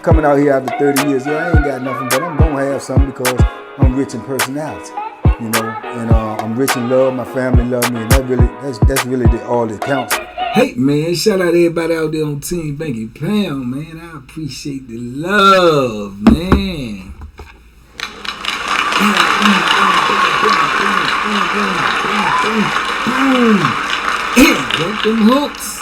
coming out here after 30 years. Yeah, I ain't got nothing, but I'm gonna have something because I'm rich in personality, you know, and I'm rich in love. My family love me, and that's really all that counts. Hey man, shout out to everybody out there on Team Banky Pound, man. I appreciate the love, man. Got them hooks.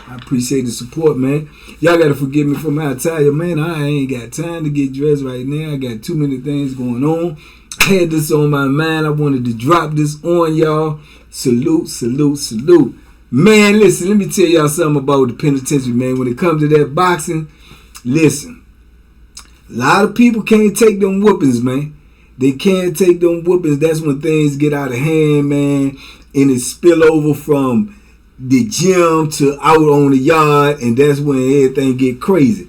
I appreciate the support, man. Y'all gotta forgive me for my attire, man. I ain't got time to get dressed right now. I got too many things going on. I had this on my mind. I wanted to drop this on y'all. Salute, salute, salute. Man, listen, let me tell y'all something about the penitentiary, man. When it comes to that boxing, listen. A lot of people can't take them whoopings, man. They can't take them whoopings. That's when things get out of hand, man. And it spill over from the gym to out on the yard. And that's when everything get crazy.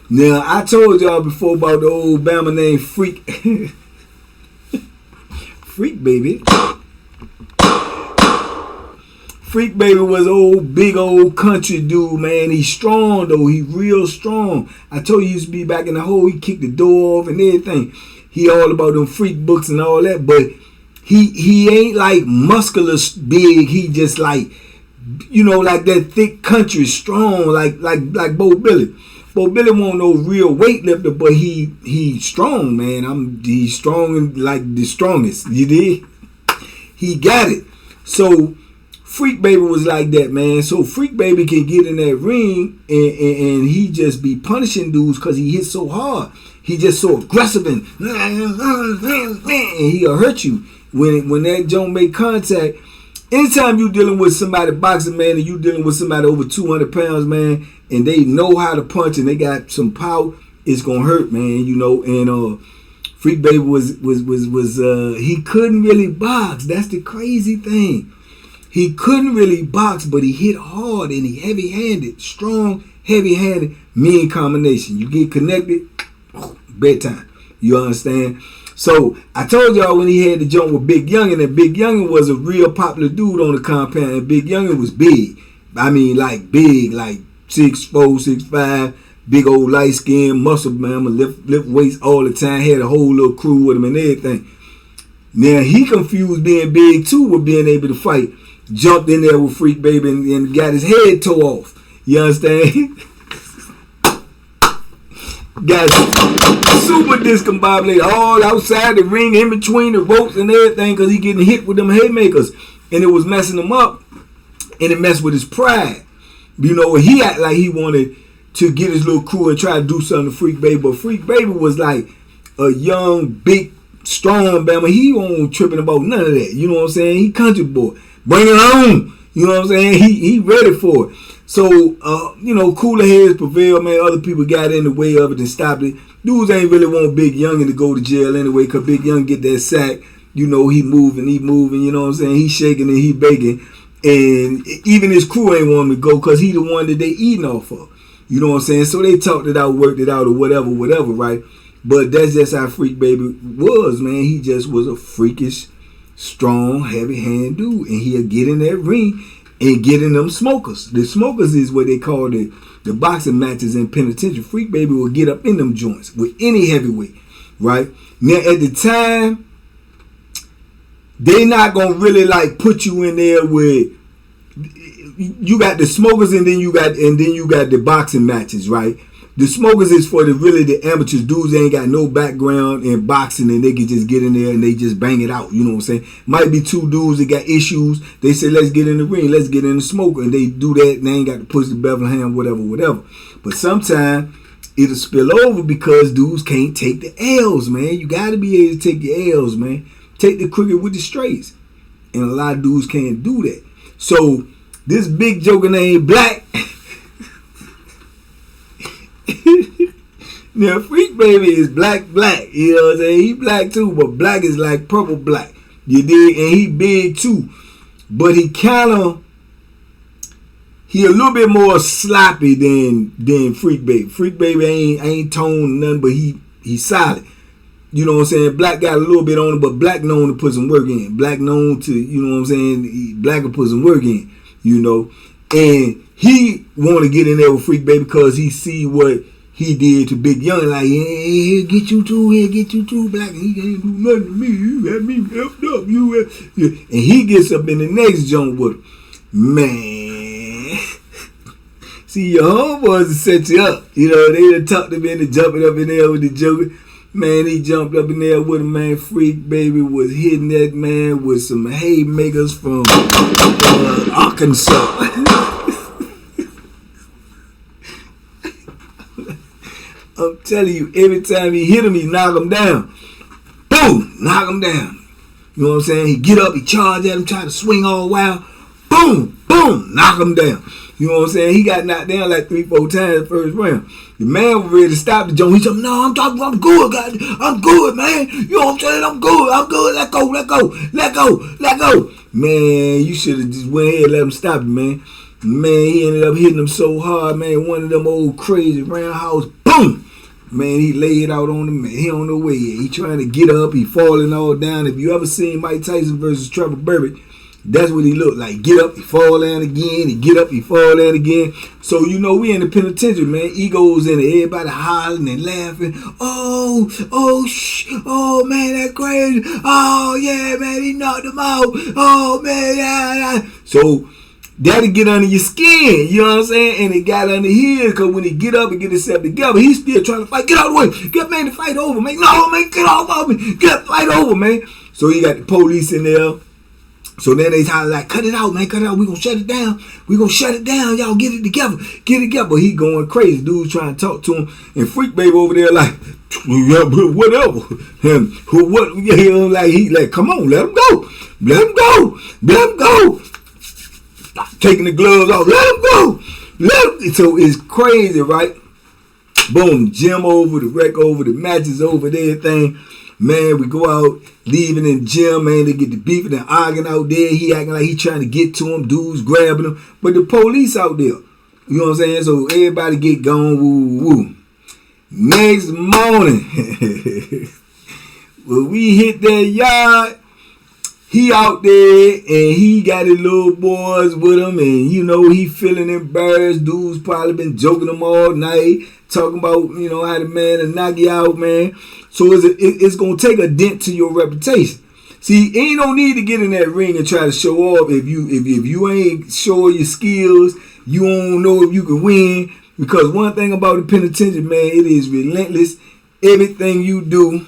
Now, I told y'all before about the old Bama named Freak. Freak, baby. Freak Baby was old, big old country dude, man. He's strong, though. He real strong. I told you he used to be back in the hole. He kicked the door off and everything. He all about them freak books and all that, but he ain't like muscular big. He just like, you know, like that thick country, strong, like Bo Billy. Bo Billy won't no real weightlifter, but he strong, man. He's strong and like the strongest. You did? He got it. So Freak Baby was like that, man. So Freak Baby can get in that ring and he just be punishing dudes because he hits so hard. He just so aggressive and he'll hurt you. When that joint make contact, anytime you dealing with somebody boxing, man, and you dealing with somebody over 200 pounds, man, and they know how to punch and they got some power, it's gonna hurt, man, you know. And Freak Baby was he couldn't really box. That's the crazy thing. He couldn't really box, but he hit hard and he heavy-handed, strong, heavy-handed, mean combination. You get connected, bedtime. You understand? So I told y'all when he had the joint with Big Youngin, and Big Youngin was a real popular dude on the compound, and Big Youngin was big. I mean, like big, like 6'4", 6'5", big old light skin, muscle man, lift weights all the time. Had a whole little crew with him and everything. Now he confused being big too with being able to fight. Jumped in there with Freak Baby and got his head tore off. You understand? Got super discombobulated all outside the ring, in between the ropes and everything, because he getting hit with them haymakers. And it was messing him up. And it messed with his pride. You know, he act like he wanted to get his little crew and try to do something to Freak Baby. But Freak Baby was like a young, big, strong Bama. He wasn't tripping about none of that. You know what I'm saying? He country boy. Bring it on. You know what I'm saying? He ready for it. So, you know, cooler heads prevail, man. Other people got in the way of it and stopped it. Dudes ain't really want Big Youngin to go to jail anyway, because Big Young get that sack. You know, he moving, you know what I'm saying? He shaking and he begging. And even his crew ain't want him to go because he the one that they eating off of. You know what I'm saying? So they talked it out, worked it out, or whatever, right? But that's just how Freak Baby was, man. He just was a freakish, strong, heavy-handed dude. And he'll get in that ring and get in them smokers. The smokers is what they call the boxing matches in penitentiary. Freak Baby will get up in them joints with any heavyweight, right? Now, at the time, they not going to really, like, put you in there with... You got the smokers and then you got the boxing matches, right? The smokers is for the amateurs. Dudes ain't got no background in boxing and they can just get in there and they just bang it out. You know what I'm saying? Might be two dudes that got issues. They say, let's get in the ring. Let's get in the smoker. And they do that and they ain't got to push the bevel hand, whatever. But sometimes it'll spill over because dudes can't take the L's, man. You got to be able to take your L's, man. Take the crooked with the straights. And a lot of dudes can't do that. So this big joker named Black... Now, Freak Baby is black, you know what I'm saying? He black too, but black is like purple black. You dig? And he big too. But he a little bit more sloppy than Freak Baby. Freak Baby ain't toned nothing, but he solid. You know what I'm saying? Black got a little bit on it, but Black known to put some work in. Black known to, you know what I'm saying? Black will put some work in, you know. And he want to get in there with Freak Baby because he see what he did to Big Young, like, yeah, get you too, black, and he can't do nothing to me, you had me effed up, and he gets up in the next joint with him. Man, see, your homeboys will set you up, you know, they done talked him into jumping up in there with the Joker. Man, he jumped up in there with him, man. Freak Baby was hitting that man with some haymakers from Arkansas. I'm telling you, every time he hit him, he knock him down. Boom, knock him down. You know what I'm saying? He get up, he charge at him, try to swing all wild. Boom, boom, knock him down. You know what I'm saying? He got knocked down like 3-4 times the first round. The man was ready to stop the joint. He said, no, I'm good, God. I'm good, man. You know what I'm saying? I'm good. Let go. Man, you should have just went ahead and let him stop it, man. Man, he ended up hitting him so hard, man. One of them old crazy roundhouse, boom. Man, he laid out on him, man. He don't know where he trying to get up. He falling all down. If you ever seen Mike Tyson versus Trevor Burbick, that's what he looked like. Get up, he fall down again. He get up, he fall down again. So, you know, we in the penitentiary, man. Egos in it. Everybody hollering and laughing. Oh, man, that's crazy. Oh, yeah, man, he knocked him out. Oh, man, yeah. So, that'll get under your skin, you know what I'm saying? And it got under his, because when he get up and get himself together, he's still trying to fight. Get out of the way. Get, man, the fight over, man. No, man, get off of me. Get fight over, man. So, he got the police in there. So then they holler like, cut it out, man, cut it out. We gonna shut it down. Y'all get it together. But he going crazy. Dude's trying to talk to him. And Freak Baby over there like, yeah, whatever. And what? Yeah, like he like, come on, let him go. Taking the gloves off. Let him. So it's crazy, right? Boom, gym over, the rec over, the matches over, everything. Man, we go out, leaving in the gym, man, they get the beefing and arguing out there. He acting like he trying to get to him. Dudes grabbing him. But the police out there. You know what I'm saying? So everybody get gone, woo. Next morning, when we hit that yard, he out there and he got his little boys with him. And, you know, he feeling embarrassed. Dudes probably been joking him all night. Talking about, you know, how the man will knock you out, man. So it's going to take a dent to your reputation. See, ain't no need to get in that ring and try to show off. If you ain't showing your skills, you don't know if you can win. Because one thing about the penitentiary, man, it is relentless. Everything you do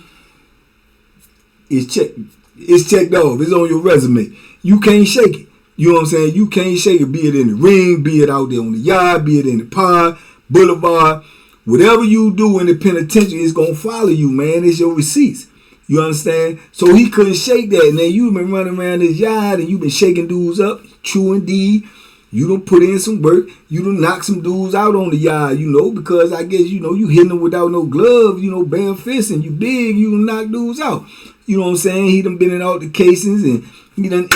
is checked. It's checked off. It's on your resume. You can't shake it. You know what I'm saying? You can't shake it, be it in the ring, be it out there on the yard, be it in the pod, boulevard. Whatever you do in the penitentiary is going to follow you, man. It's your receipts. You understand? So he couldn't shake that. Now, you've been running around this yard and you've been shaking dudes up. True indeed. You done put in some work. You done knock some dudes out on the yard, you know, because I guess, you know, you hitting them without no gloves, you know, bare fists, and you big, you done knock dudes out. You know what I'm saying? He done been in altercations and he done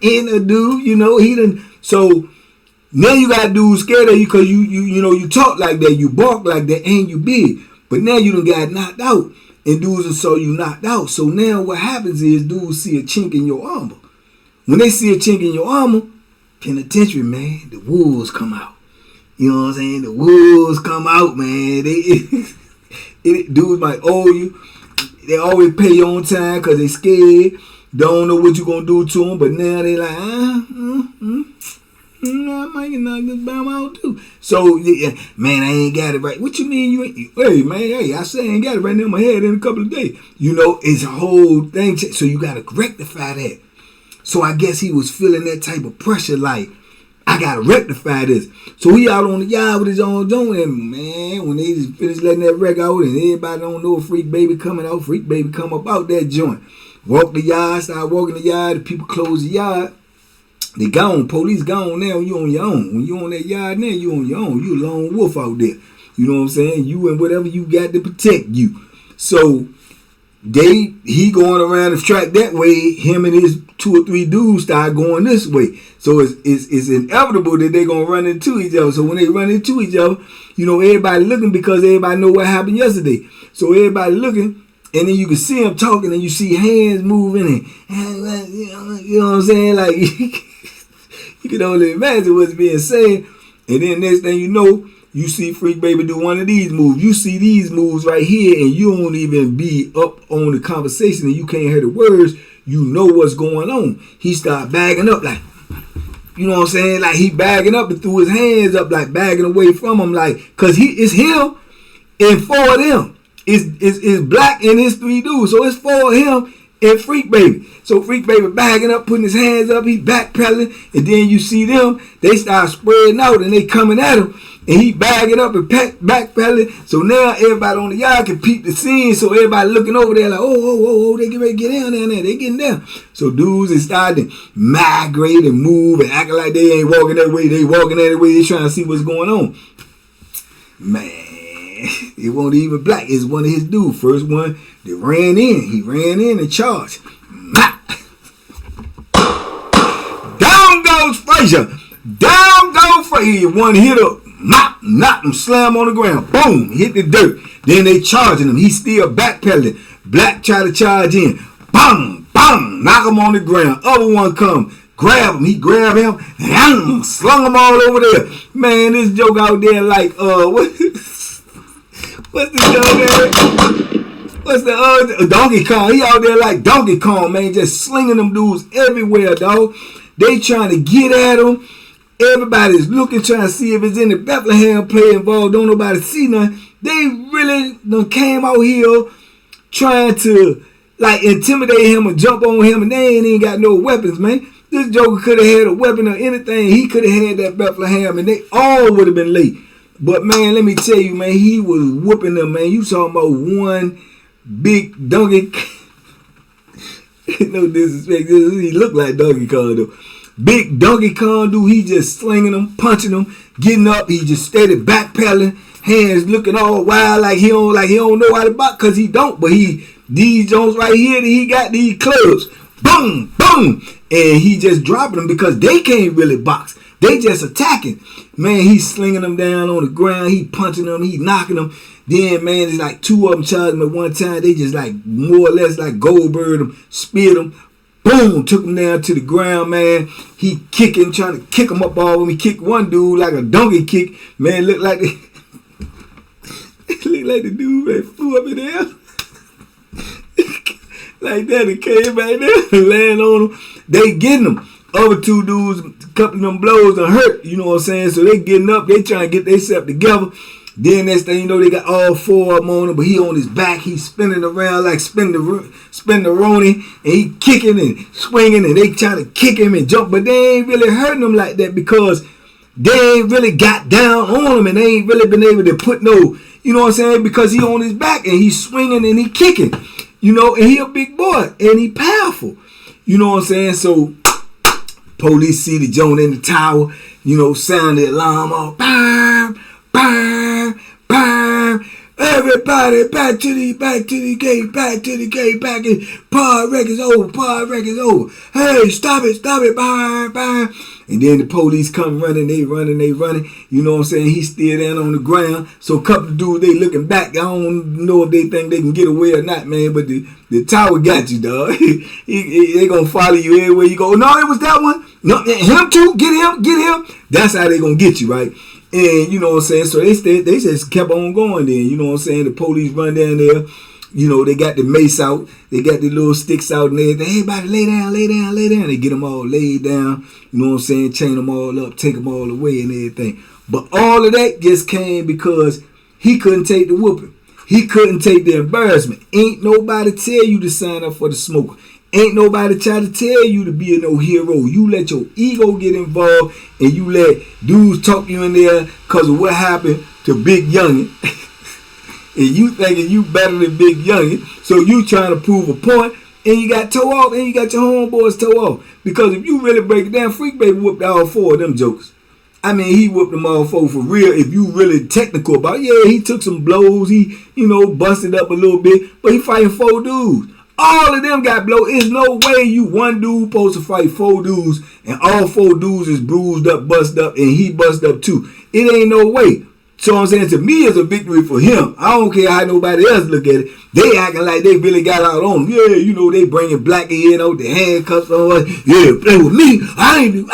in a dude, you know, he done, so now you got dudes scared of you because you know, you talk like that, you bark like that, and you big. But now you done got knocked out, and dudes are so you knocked out. So now what happens is dudes see a chink in your armor. When they see a chink in your armor, penitentiary, man, the wolves come out. You know what I'm saying? The wolves come out, man. Dudes might owe you. They always pay you on time because they scared. Don't know what you going to do to them. But now they like, I might knock this bam out too. So, yeah, man, I ain't got it right. What you mean you ain't? Hey, man, I say I ain't got it right now in my head in a couple of days. You know, it's a whole thing. So you got to rectify that. So I guess he was feeling that type of pressure, like, I got to rectify this. So he out on the yard with his own joint, and man, when they just finished letting that wreck out, and everybody don't know a Freak Baby coming out, Freak Baby come up out that joint. Walk the yard, start walking the yard, the people close the yard. They gone, police gone now, you on your own. When you on that yard now, you on your own. You a lone wolf out there. You know what I'm saying? You and whatever you got to protect you. So he going around the track that way, him and his 2 or 3 dudes start going this way. So it's inevitable that they're going to run into each other. So when they run into each other, you know, everybody looking because everybody know what happened yesterday. So everybody looking, and then you can see them talking, and you see hands moving, and you know what I'm saying? Like, you can only imagine what's being said. And then next thing you know, You see Freak Baby do one of these moves. You see these moves right here, and you don't even be up on the conversation, and you can't hear the words. You know what's going on. He start bagging up like, you know what I'm saying? Like he bagging up and threw his hands up, like bagging away from him, like, cause it's him and 4 of them. It's Black and his 3 dudes. So it's 4 of him and Freak Baby. So Freak Baby bagging up, putting his hands up, he backpedaling, and then you see them, they start spreading out and they coming at him, and he bagging up and backpedaling. So now everybody on the yard can peep the scene, so everybody looking over there like, oh, they get ready to get down there, they getting down. So dudes is starting to migrate and move and acting like they ain't walking that way, they walking that way, they trying to see what's going on. Man. It wasn't even Black. It's one of his dudes. First one that ran in. He ran in and charged. Down goes Frazier. Down goes Frazier. One hit up. Knocked him. Slam on the ground. Boom. Hit the dirt. Then they charging him. He still backpedaling. Black try to charge in. Bang. Bang. Knock him on the ground. Other one come. Grab him. He grabbed him. And slung him all over there. Man, this joke out there like, what's the dog? What's the Donkey Kong? He out there like Donkey Kong, man, just slinging them dudes everywhere, dog. They trying to get at him. Everybody's looking, trying to see if it's in the Bethlehem play involved. Don't nobody see nothing. They really done came out here trying to like intimidate him or jump on him, and they ain't got no weapons, man. This joker could have had a weapon or anything. He could have had that Bethlehem, and they all would have been late. But, man, let me tell you, man, he was whooping them, man. You talking about one big Donkey no disrespect. He looked like Donkey Kong, though. Big Donkey Kong, dude, he just slinging them, punching them, getting up. He just steady backpedaling, hands looking all wild like he don't know how to box, because he don't. But these Jones right here, he got these clubs. Boom, boom. And he just dropping them because they can't really box. They just attacking. Man, he's slinging them down on the ground. He punching them. He knocking them. Then, man, it's like 2 of them charged him at one time. They just like more or less like Goldberg them, speared them. Boom, took him down to the ground, man. He kicking, trying to kick him up all. He kicked one dude like a donkey kick. Man, looked like the dude that flew up in the air. Like that, it came back there and land on him. They getting him. Other 2 dudes, a couple of them blows and hurt, you know what I'm saying? So they getting up, they trying to get themselves together. Then next thing you know, they got all 4 of them on him, but he on his back, he's spinning around like spin the Roni, and he kicking and swinging, and they trying to kick him and jump, but they ain't really hurting him like that because they ain't really got down on him, and they ain't really been able to put no, you know what I'm saying? Because he on his back, and he's swinging and he kicking, you know, and he a big boy, and he powerful, you know what I'm saying? So police see the joint in the tower, you know, sound the alarm off. Bam, bam, bam. Everybody back to the gate, back in. Pod records over. Hey, stop it, bam, bam. And then the police come running, they running. You know what I'm saying? He's still down on the ground. So a couple of dudes, they looking back. I don't know if they think they can get away or not, man. But the tower got you, dog. They gonna follow you everywhere you go. No, it was that one. No, him too. Get him. That's how they gonna get you, right? And you know what I'm saying? So they just kept on going then. You know what I'm saying? The police run down there. You know, they got the mace out. They got the little sticks out and everything. Everybody lay down. They get them all laid down. You know what I'm saying? Chain them all up. Take them all away and everything. But all of that just came because he couldn't take the whooping. He couldn't take the embarrassment. Ain't nobody tell you to sign up for the smoker. Ain't nobody try to tell you to be no hero. You let your ego get involved and you let dudes talk you in there because of what happened to Big Youngin. And you thinking you better than Big Youngin. So you trying to prove a point and you got toe off and you got your homeboys toe off. Because if you really break it down, Freak Baby whooped all 4 of them jokers. I mean, he whooped them all 4 for real. If you really technical about it, yeah, he took some blows. He, you know, busted up a little bit. But he fighting 4 dudes. All of them got blow. There's no way you one dude supposed to fight 4 dudes and all 4 dudes is bruised up, bust up, and he bust up too. It ain't no way. So I'm saying to me it's a victory for him. I don't care how nobody else look at it. They acting like they really got out on him. Yeah, you know, they bringing Blackie in out the handcuffs on. Yeah, play with me. I ain't the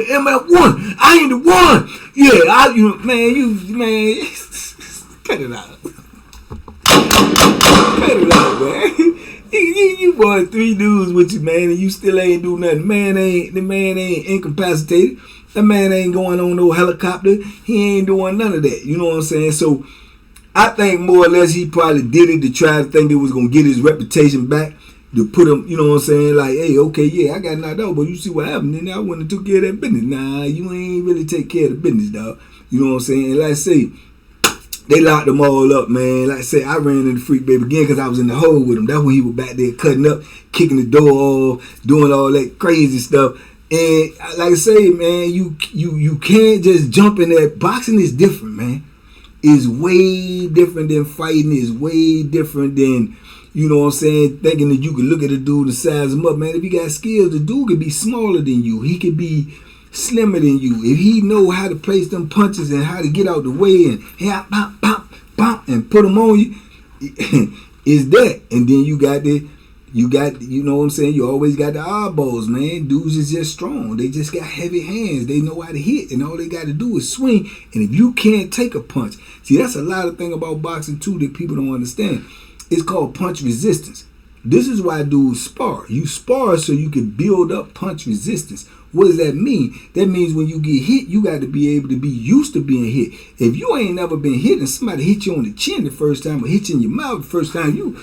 MF1. I ain't the one. Yeah, man, cut it out. Cut it out, man. You brought 3 dudes with you, man, and you still ain't do nothing. The man ain't incapacitated. That man ain't going on no helicopter. He ain't doing none of that. You know what I'm saying? So I think more or less he probably did it to try to think it was gonna get his reputation back. To put him, you know what I'm saying? Like, hey, okay, yeah, I got knocked out, but you see what happened, and I wouldn't have took care of that business. Nah, you ain't really take care of the business, dog. You know what I'm saying? And like I say, they locked them all up, man. Like I say, I ran into Freak Baby again because I was in the hole with him. That's when he was back there cutting up, kicking the door off, doing all that crazy stuff. And like I say, man, you can't just jump in there. Boxing is different, man. It's way different than fighting. It's way different than, you know what I'm saying, thinking that you can look at a dude and size him up. Man, if you got skills, the dude could be smaller than you. He could be slimmer than you. If he know how to place them punches and how to get out the way and pop, pop, pop, and put them on you, is that. And then you got, you know what I'm saying, you always got the eyeballs, man. Dudes is just strong. They just got heavy hands. They know how to hit, and all they got to do is swing. And if you can't take a punch, see, that's a lot of thing about boxing, too, that people don't understand. It's called punch resistance. This is why dudes spar. You spar so you can build up punch resistance. What does that mean? That means when you get hit, you got to be able to be used to being hit. If you ain't never been hit and somebody hit you on the chin the first time or hit you in your mouth the first time, you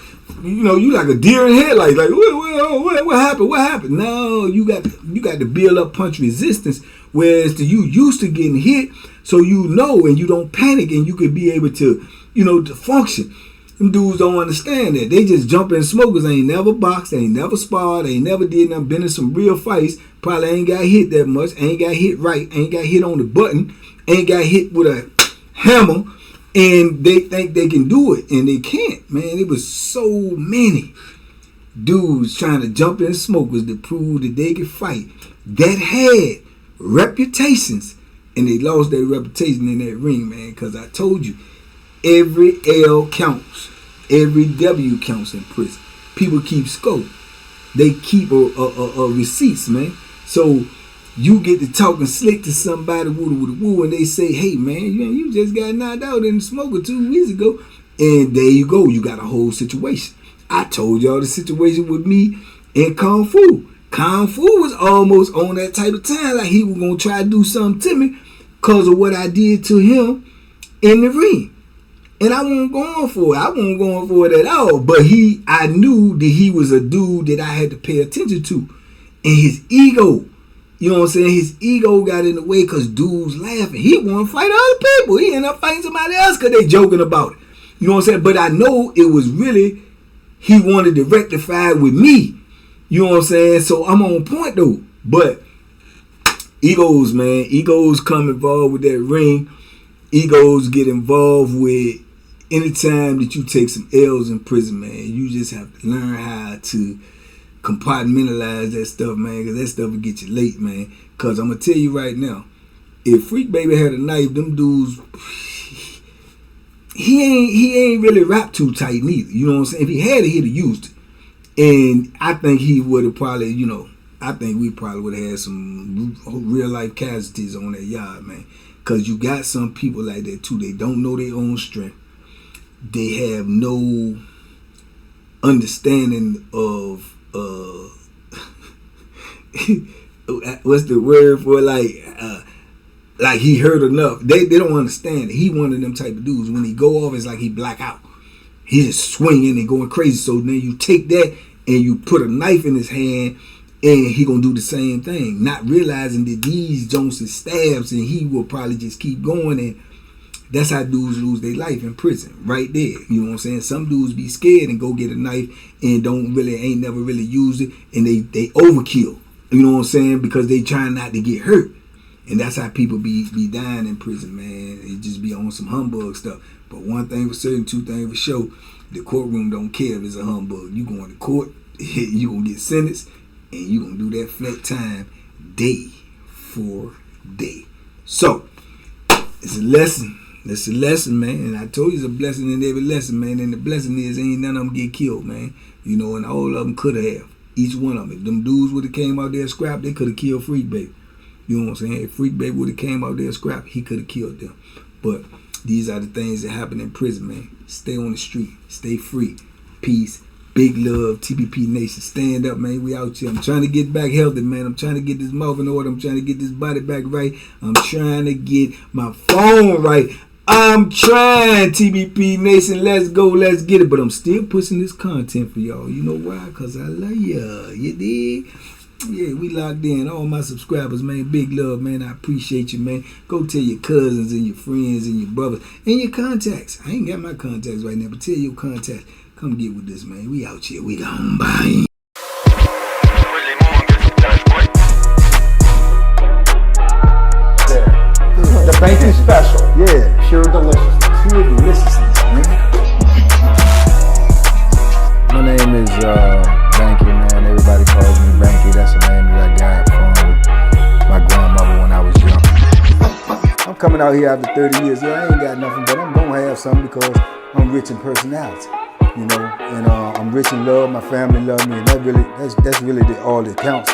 like a deer in headlights. Like, what happened? What happened? No, you got to build up punch resistance. Whereas you used to getting hit, so you know, and you don't panic, and you could be able to, to function. Them dudes don't understand that. They just jump in smokers. They ain't never boxed. They ain't never sparred. They ain't never did nothing. Been in some real fights. Probably ain't got hit that much. Ain't got hit right. Ain't got hit on the button. Ain't got hit with a hammer. And they think they can do it. And they can't, man. It was so many dudes trying to jump in smokers to prove that they could fight that had reputations. And they lost their reputation in that ring, man. Because I told you, every L counts. Every W counts in prison. People keep scope. They keep a receipts, man. So you get to talking slick to somebody woo, and they say, hey, man, you just got knocked out in the smoker 2 weeks ago. And there you go. You got a whole situation. I told y'all the situation with me in Kung Fu. Kung Fu was almost on that type of time. Like he was going to try to do something to me because of what I did to him in the ring. And I wasn't going for it. I wasn't going for it at all. But I knew that he was a dude that I had to pay attention to. And his ego, you know what I'm saying? His ego got in the way because dudes laughing. He wanted to fight other people. He ended up fighting somebody else because they joking about it. You know what I'm saying? But I know it was really, he wanted to rectify with me. You know what I'm saying? So I'm on point though. But egos, man. Egos come involved with that ring. Egos get involved with anytime that you take some L's in prison, man. You just have to learn how to compartmentalize that stuff, man, because that stuff will get you late, man. Because I'm going to tell you right now, if Freak Baby had a knife, them dudes, he ain't really wrapped too tight neither. You know what I'm saying? If he had it, he'd have used it. And I think he would have probably, I think we probably would have had some real life casualties on that yard, man. Because you got some people like that too. They don't know their own strength. They have no understanding of what's the word for like he heard enough. They don't understand it. He one of them type of dudes. When he go off, it's like he black out. He just swinging and going crazy. So then you take that and you put a knife in his hand, and he gonna do the same thing, not realizing that these Jones is stabs, and he will probably just keep going. And that's how dudes lose their life in prison, right there. You know what I'm saying? Some dudes be scared and go get a knife and ain't never really used it, and they overkill. You know what I'm saying? Because they trying not to get hurt. And that's how people be dying in prison, man. It just be on some humbug stuff. But one thing for certain, two things for sure, the courtroom don't care if it's a humbug. You going to court, you gonna get sentenced, and you gonna do that flat time day for day. So it's a lesson. It's a lesson, man. And I told you it's a blessing in every lesson, man. And the blessing is ain't none of them get killed, man. And all of them could have. Each one of them. If them dudes would have came out there scrapped, they could have killed Freak Baby. You know what I'm saying? If Freak Baby would have came out there scrap, he could have killed them. But these are the things that happen in prison, man. Stay on the street. Stay free. Peace. Big love. TBP Nation. Stand up, man. We out here. I'm trying to get back healthy, man. I'm trying to get this mouth in order. I'm trying to get this body back right. I'm trying to get my phone right. I'm trying, TBP Nation. Let's go. Let's get it. But I'm still pushing this content for y'all. You know why? Because I love ya. You dig? Yeah, we locked in. All my subscribers, man. Big love, man. I appreciate you, man. Go tell your cousins and your friends and your brothers and your contacts. I ain't got my contacts right now, but tell your contacts. Come get with this, man. We out here. We gon' buy. The Banky special. Yeah. Pure deliciousness. Pure deliciousness, man. My name is Banky, man. Everybody calls me Banky. That's the name that I got from my grandmother when I was young. I'm coming out here after 30 years. Yeah, I ain't got nothing, but I'm gonna have something because I'm rich in personality, you know, and I'm rich in love. My family love me, and that's really all that counts.